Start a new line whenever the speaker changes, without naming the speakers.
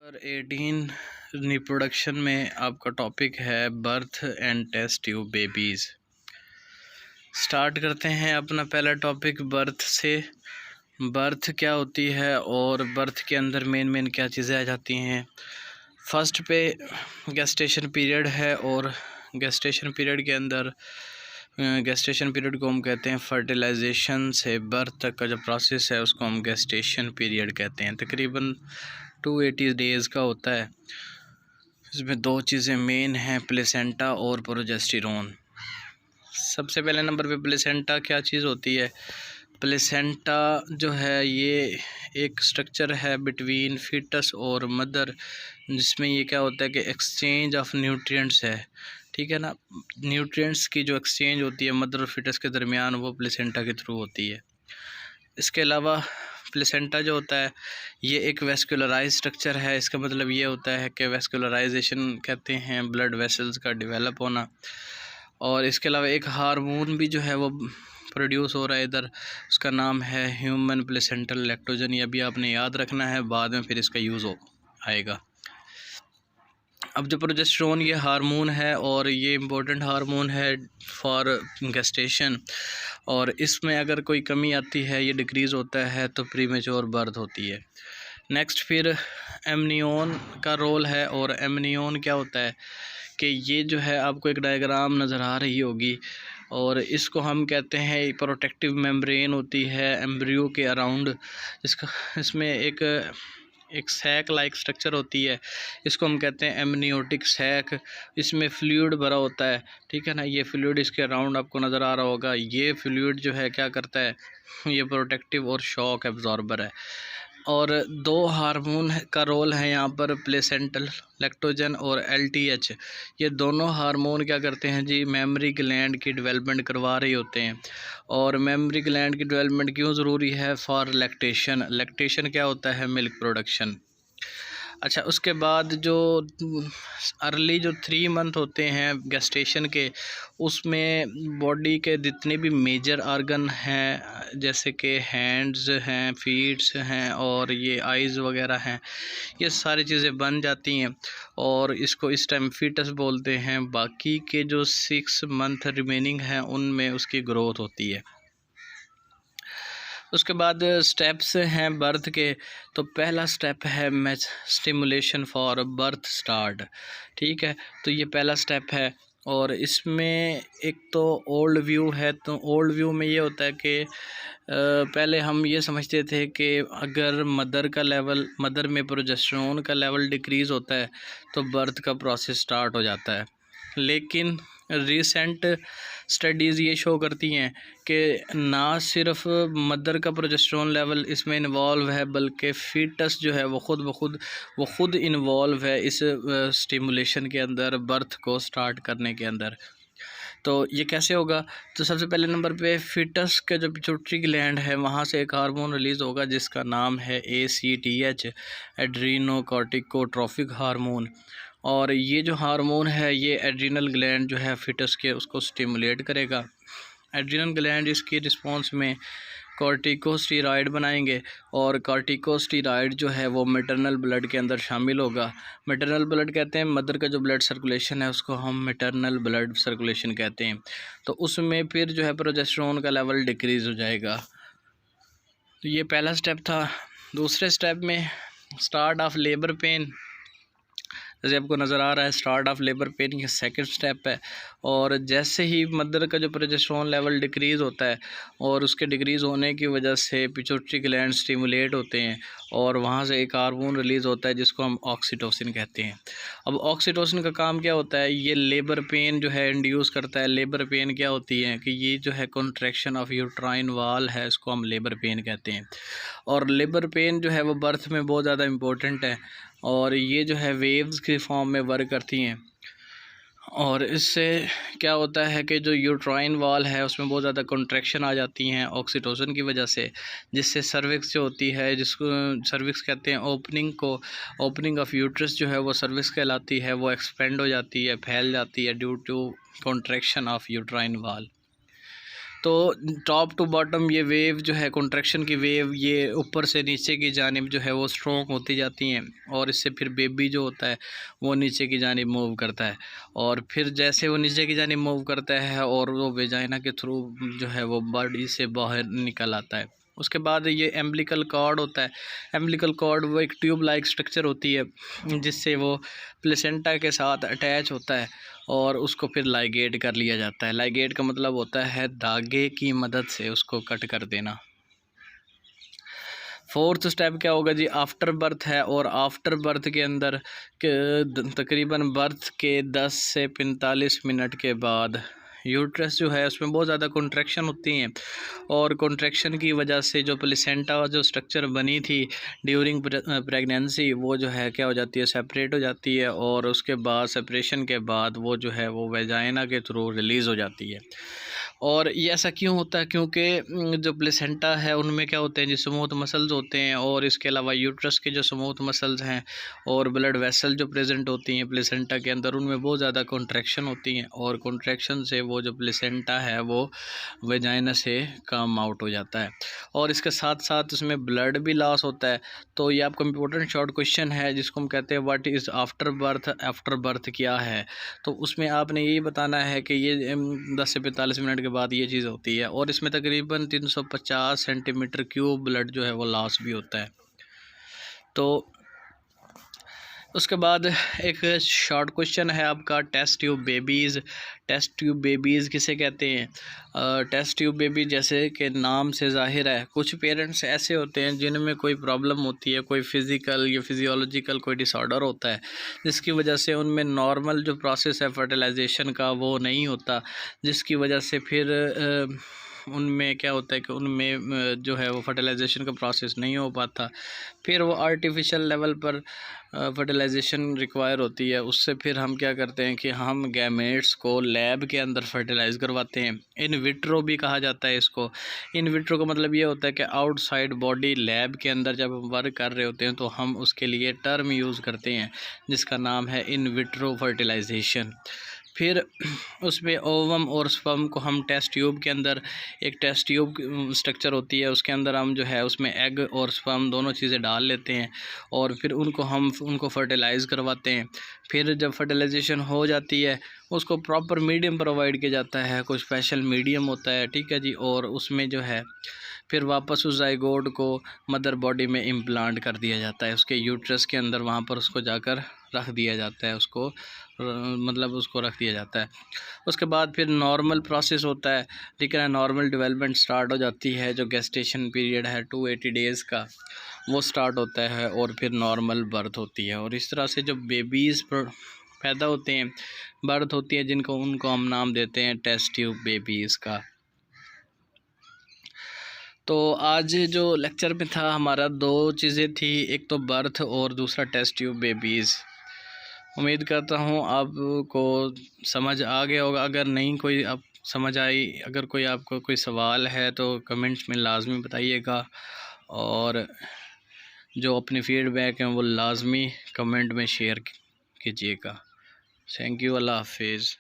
18 reproduction में आपका topic है birth and test tube babies. Start करते हैं अपना पहला टॉपिक बर्थ से। बर्थ क्या होती है और बर्थ के अंदर मेन क्या चीज़ें आ जाती हैं। फर्स्ट पे गेस्टेशन पीरियड है और गेस्टेशन पीरियड के अंदर गेस्टेशन पीरियड को हम कहते हैं फर्टिलाइजेशन से बर्थ तक का जो प्रोसेस है उसको हम गेस्टेशन पीरियड कहते हैं। तकरीबन 280 डेज़ का होता है। इसमें दो चीज़ें मेन हैं, प्लेसेंटा और प्रोजेस्टेरोन। सबसे पहले नंबर पे प्लेसेंटा क्या चीज़ होती है। प्लेसेंटा जो है ये एक स्ट्रक्चर है बिटवीन फीटस और मदर, जिसमें ये क्या होता है कि एक्सचेंज ऑफ न्यूट्रिएंट्स है, ठीक है ना। न्यूट्रिएंट्स की जो एक्सचेंज होती है मदर और फीटस के दरमियान वो प्लेसेंटा के थ्रू होती है। इसके अलावा प्लेसेंटा जो होता है ये एक वेस्कुलराइज स्ट्रक्चर है। इसका मतलब ये होता है कि वेस्कुलराइजेशन कहते हैं ब्लड वेसल्स का डेवलप होना। और इसके अलावा एक हार्मोन भी जो है वो प्रोड्यूस हो रहा है इधर, उसका नाम है ह्यूमन प्लेसेंटल लैक्टोजन। ये भी आपने याद रखना है, बाद में फिर इसका यूज़ आएगा। अब जो प्रोजेस्टेरोन ये हार्मोन है और ये इम्पोर्टेंट हार्मोन है फॉर गेस्टेशन, और इसमें अगर कोई कमी आती है, ये डिक्रीज़ होता है तो प्रीमेच्योर बर्थ होती है। नेक्स्ट फिर एमनियोन का रोल है। और एमनियोन क्या होता है कि ये जो है आपको एक डायग्राम नज़र आ रही होगी, और इसको हम कहते हैं प्रोटेक्टिव मेम्ब्रेन होती है एम्ब्रियो के अराउंड। इसमें एक सैक लाइक स्ट्रक्चर होती है, इसको हम कहते हैं एमनियोटिक सैक। इसमें फ्लूइड भरा होता है, ठीक है ना। ये फ्लूइड इसके अराउंड आपको नज़र आ रहा होगा। ये फ्लूइड जो है क्या करता है, ये प्रोटेक्टिव और शॉक एब्जॉर्बर है। और दो हार्मोन का रोल है यहाँ पर, प्लेसेंटल लैक्टोजन और LTH। ये दोनों हार्मोन क्या करते हैं जी, मेमोरी ग्लैंड की डेवलपमेंट करवा रहे होते हैं। और मेमोरी ग्लैंड की डेवलपमेंट क्यों ज़रूरी है, फॉर लैक्टेशन। लैक्टेशन क्या होता है, मिल्क प्रोडक्शन। अच्छा, उसके बाद जो अर्ली जो 3 मंथ होते हैं गेस्टेशन के, उसमें बॉडी के जितने भी मेजर ऑर्गन हैं, जैसे कि हैंड्स हैं, फीट्स हैं और ये आइज़ वगैरह हैं, ये सारी चीज़ें बन जाती हैं और इसको इस टाइम फीटस बोलते हैं। बाकी के जो 6 मंथ रिमेनिंग हैं उनमें उसकी ग्रोथ होती है। उसके बाद स्टेप्स हैं बर्थ के। तो पहला स्टेप है match stimulation for birth start, ठीक है। तो ये पहला स्टेप है और इसमें एक तो ओल्ड व्यू है। तो ओल्ड व्यू में ये होता है कि पहले हम ये समझते थे कि अगर मदर में प्रोजेस्टेरोन का लेवल डिक्रीज़ होता है तो बर्थ का प्रोसेस स्टार्ट हो जाता है। लेकिन रिसेंट स्टडीज़ ये शो करती हैं कि ना सिर्फ मदर का प्रोजेस्टेरोन लेवल इसमें इन्वॉल्व है, बल्कि फीटस जो है वो खुद इन्वॉल्व है इस स्टिमुलेशन के अंदर, बर्थ को स्टार्ट करने के अंदर। तो ये कैसे होगा, तो सबसे पहले नंबर पे फीटस का जो पिट्यूटरी ग्लैंड है वहाँ से एक हार्मोन रिलीज़ होगा जिसका नाम है ACTH, एड्रीनोकॉर्टिकोट्रोफिक हार्मोन। और ये जो हार्मोन है ये एड्रीनल ग्लैंड जो है फिटस के उसको स्टिमुलेट करेगा। एड्रीनल ग्लैंड इसकी रिस्पॉन्स में कॉर्टिकोस्टेरॉइड बनाएंगे और कॉर्टिकोस्टेरॉइड जो है वो मैटरनल ब्लड के अंदर शामिल होगा। मैटरनल ब्लड कहते हैं मदर का जो ब्लड सर्कुलेशन है उसको हम मैटरनल ब्लड सर्कुलेशन कहते हैं। तो उसमें फिर जो है प्रोजेस्टेरोन का लेवल डिक्रीज़ हो जाएगा। तो ये पहला स्टेप था। दूसरे स्टेप में स्टार्ट ऑफ लेबर पेन, जैसे आपको नज़र आ रहा है स्टार्ट ऑफ लेबर पेन, ये सेकंड स्टेप है। और जैसे ही मदर का जो प्रोजेस्टेरोन लेवल डिक्रीज़ होता है और उसके डिक्रीज़ होने की वजह से पिट्यूटरी ग्लैंड स्टिमुलेट होते हैं और वहाँ से एक हार्मोन रिलीज़ होता है जिसको हम ऑक्सीटोसिन कहते हैं। अब ऑक्सीटोसिन का काम क्या होता है, ये लेबर पेन जो है इंड्यूस करता है। लेबर पेन क्या होती है कि ये जो है कॉन्ट्रैक्शन ऑफ यूट्राइन वाल है, इसको हम लेबर पेन कहते हैं। और लेबर पेन जो है वो बर्थ में बहुत ज़्यादा इम्पोर्टेंट है और ये जो है वेव्स के फॉर्म में वर्क करती हैं। और इससे क्या होता है कि जो यूट्राइन वाल है उसमें बहुत ज़्यादा कॉन्ट्रैक्शन आ जाती हैं ऑक्सीटोसिन की वजह से, जिससे सर्विक्स जो होती है, जिसको सर्विक्स कहते हैं ओपनिंग ऑफ यूट्रस जो है वो सर्विक्स कहलाती है, वो एक्सपेंड हो जाती है, फैल जाती है due to contraction of uterine wall. तो टॉप टू बॉटम ये वेव जो है, कॉन्ट्रैक्शन की वेव, ये ऊपर से नीचे की जानिब जो है वो स्ट्रॉन्ग होती जाती हैं, और इससे फिर बेबी जो होता है वो नीचे की जानिब मूव करता है, और फिर जैसे वो नीचे की जानिब मूव करता है और वो वेजाइना के थ्रू जो है वो बॉडी से बाहर निकल आता है। उसके बाद ये एम्बिलिकल कॉर्ड होता है। एम्बिलिकल कॉर्ड वो एक ट्यूब लाइक स्ट्रक्चर होती है जिससे वो प्लेसेंटा के साथ अटैच होता है, और उसको फिर लाइगेट कर लिया जाता है। लाइगेट का मतलब होता है धागे की मदद से उसको कट कर देना। फोर्थ स्टेप क्या होगा जी, आफ्टर बर्थ है, और आफ्टर बर्थ के अंदर तकरीबन बर्थ के 10 से 45 मिनट के बाद यूट्रस जो है उसमें बहुत ज़्यादा कॉन्ट्रैक्शन होती हैं, और कॉन्ट्रैक्शन की वजह से जो प्लेसेंटा जो स्ट्रक्चर बनी थी ड्यूरिंग प्रेगनेंसी वो जो है क्या हो जाती है, सेपरेट हो जाती है, और उसके बाद सेपरेशन के बाद वो जो है वो वेजाइना के थ्रू रिलीज़ हो जाती है। और ये ऐसा क्यों होता है, क्योंकि जो प्लेसेंटा है उनमें क्या होते हैं जी, स्मूथ मसल्स होते हैं, और इसके अलावा यूट्रस के जो स्मूथ मसल्स हैं और ब्लड वेसल जो प्रेजेंट होती हैं प्लेसेंटा के अंदर, उनमें बहुत ज़्यादा कॉन्ट्रैक्शन होती हैं, और कॉन्ट्रैक्शन से वो जो प्लेसेंटा है वो वेजाइना से कम आउट हो जाता है, और इसके साथ साथ उसमें ब्लड भी लॉस होता है। तो ये आपका इम्पोर्टेंट शॉर्ट क्वेश्चन है जिसको हम कहते हैं what is after birth. After birth क्या है, तो उसमें आपने यही बताना है कि ये 10 से 45 मिनट के बाद ये चीज़ होती है, और इसमें तकरीबन 350 सेंटीमीटर क्यूब ब्लड जो है वो लॉस भी होता है। तो उसके बाद एक शॉर्ट क्वेश्चन है आपका, test tube babies. Test tube babies किसे कहते हैं? टेस्ट ट्यूब बेबी जैसे कि नाम से ज़ाहिर है, कुछ पेरेंट्स ऐसे होते हैं जिनमें कोई प्रॉब्लम होती है, कोई फ़िज़िकल या फिज़ियोलॉजिकल कोई डिसऑर्डर होता है, जिसकी वजह से उनमें नॉर्मल जो प्रोसेस है फर्टिलाइजेशन का वो नहीं होता, जिसकी वजह से फिर उनमें क्या होता है कि उनमें जो है वो फर्टिलाइजेशन का प्रोसेस नहीं हो पाता, फिर वो आर्टिफिशियल लेवल पर फर्टिलाइजेशन रिक्वायर होती है। उससे फिर हम क्या करते हैं कि हम गैमेट्स को लैब के अंदर फर्टिलाइज़ करवाते हैं। इन विट्रो भी कहा जाता है इसको। इन विट्रो का मतलब ये होता है कि आउटसाइड बॉडी लैब के अंदर जब हम वर्क कर रहे होते हैं तो हम उसके लिए टर्म यूज़ करते हैं जिसका नाम है इन विट्रो फर्टिलाइजेशन। फिर उसमें ओवम और स्पर्म को हम टेस्ट ट्यूब के अंदर, एक टेस्ट ट्यूब स्ट्रक्चर होती है उसके अंदर हम जो है उसमें एग और स्पर्म दोनों चीज़ें डाल लेते हैं, और फिर उनको फर्टिलाइज़ करवाते हैं। फिर जब फर्टिलाइजेशन हो जाती है उसको प्रॉपर मीडियम प्रोवाइड किया जाता है, कुछ स्पेशल मीडियम होता है, ठीक है जी, और उसमें जो है फिर वापस उस जाइगोट को मदर बॉडी में इम्प्लांट कर दिया जाता है, उसके यूट्रस के अंदर, वहाँ पर उसको जाकर रख दिया जाता है, उसको मतलब उसको रख दिया जाता है। उसके बाद फिर नॉर्मल प्रोसेस होता है, ठीक है, नॉर्मल डेवलपमेंट स्टार्ट हो जाती है, जो गेस्टेशन पीरियड है 280 डेज़ का वो स्टार्ट होता है, और फिर नॉर्मल बर्थ होती है। और इस तरह से जब बेबीज़ पैदा होते हैं, बर्थ होती है, उनको हम नाम देते हैं टेस्ट ट्यूब बेबीज़ का। तो आज जो लेक्चर में था हमारा 2 चीज़ें थी, एक तो बर्थ और दूसरा टेस्ट ट्यूब बेबीज़। उम्मीद करता हूँ आपको समझ आ गया होगा। अगर नहीं कोई आप समझ आई, अगर कोई आपको कोई सवाल है तो कमेंट्स में लाजमी बताइएगा, और जो अपने फीडबैक हैं वो लाजमी कमेंट में शेयर कीजिएगा। थैंक यू, अल्लाह हाफिज़।